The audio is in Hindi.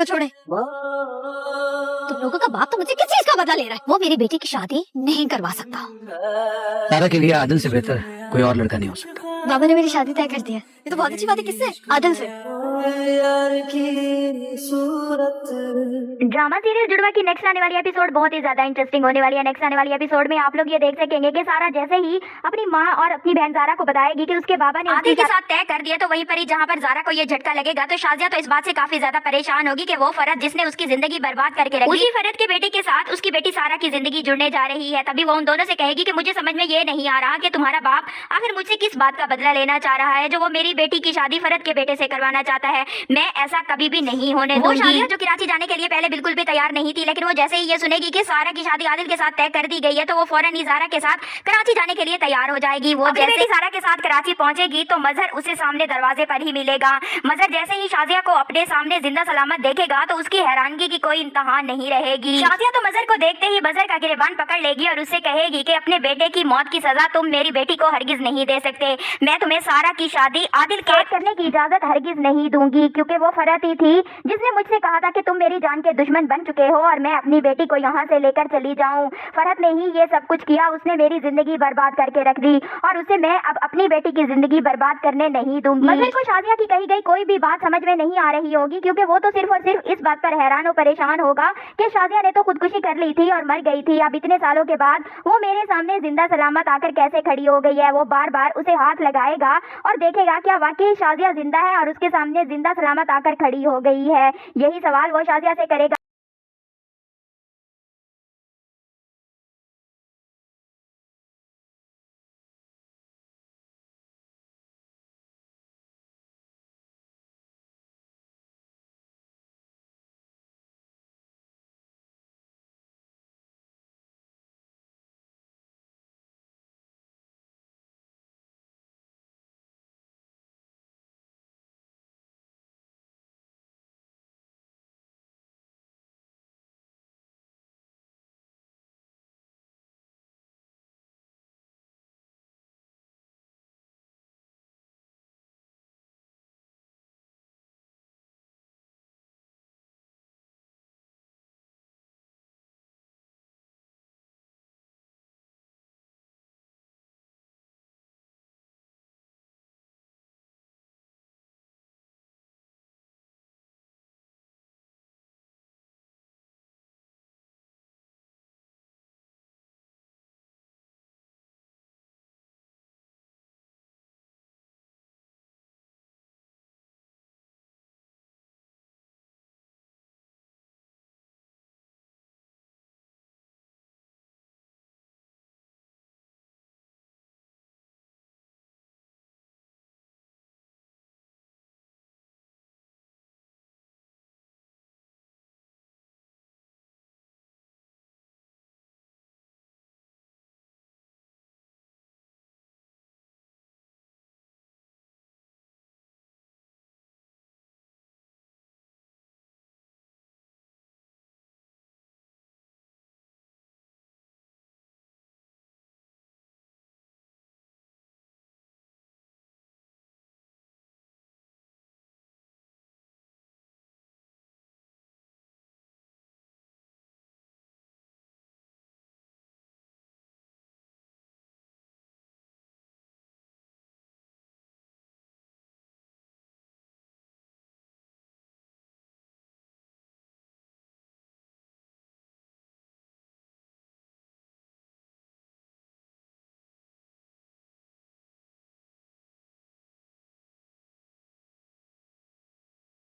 तो छोड़े। तुम लोगों का बाप तो मुझे किस चीज का बदला ले रहा है? वो मेरी बेटी की शादी नहीं करवा सकता। तारा के लिए आदिल से बेहतर कोई और लड़का नहीं हो सकता। बाबा ने मेरी शादी तय कर दी है। ये तो बहुत अच्छी बात है। किससे? आदिल से। ड्रामा सीरियल जुड़वा की नेक्स्ट आने वाली एपिसोड बहुत ही ज्यादा इंटरेस्टिंग होने वाली है। नेक्स्ट आने वाली एपिसोड में आप लोग ये देख सकेंगे कि सारा जैसे ही अपनी माँ और अपनी बहन जारा को बताएगी कि उसके बाबा ने आदिल के साथ तय कर दिया, तो वहीं पर ही जहाँ पर जारा को ये झटका लगेगा तो शाजिया तो इस बात से काफी ज्यादा परेशान होगी कि वो फरहत जिसने उसकी जिंदगी बर्बाद करके रखी, उसी फरहत के बेटे के साथ उसकी बेटी सारा की जिंदगी जुड़ने जा रही है। तभी वो उन दोनों से कहेगी कि मुझे समझ में ये नहीं आ रहा कि तुम्हारा बाप आखिर मुझसे किस बात का बदला लेना चाह रहा है जो वो मेरी बेटी की शादी फरहत के बेटे से करवाना चाहता है। मैं ऐसा कभी भी नहीं होने दूंगी। शाजिया जो कराची जाने के लिए पहले बिल्कुल भी तैयार नहीं थी, लेकिन वो जैसे ही ये सुनेगी कि सारा की शादी आदिल के साथ तय कर दी गई है तो वो फौरन ही जारा के साथ कराची जाने के लिए तैयार हो जाएगी। वो जैसे ही सारा के साथ कराची पहुंचेगी तो मजहर उसे सामने दरवाजे पर ही मिलेगा। मजहर जैसे ही शाजिया को अपने सामने जिंदा सलामत देखेगा तो उसकी हैरानगी की कोई इंतहा नहीं रहेगी। शाजिया तो मजहर को देखते ही मजहर का गिरबान पकड़ लेगी और उससे कहेगी कि अपने बेटे की मौत की सजा तुम मेरी बेटी को हरगिज नहीं दे सकते। मैं तुम्हें सारा की शादी आदिल के करने की इजाजत हरगिज नहीं दूंगी, क्योंकि वो फरहत ही थी जिसने मुझसे कहा था कि तुम मेरी जान के दुश्मन बन चुके हो और मैं अपनी बेटी को यहाँ से लेकर चली जाऊँ। फरहत ने ही ये सब कुछ किया, उसने मेरी जिंदगी बर्बाद करके रख दी और उसे मैं अब अपनी बेटी की जिंदगी बर्बाद करने नहीं दूंगी। मजहर को शाजिया की कही गई कोई भी बात समझ में नहीं आ रही होगी, क्योंकि वो तो सिर्फ और सिर्फ इस बात पर हैरान और परेशान होगा कि शाजिया ने तो खुदकुशी कर ली थी और मर गई थी। अब इतने सालों के बाद वो मेरे सामने जिंदा सलामत आकर कैसे खड़ी हो गई है। वो बार बार उसे हाथ लगाएगा और देखेगा क्या वाकई शाजिया जिंदा है और उसके सामने जिंदा सलामत आकर खड़ी हो गई है। यही सवाल वो शाजिया से करेगा।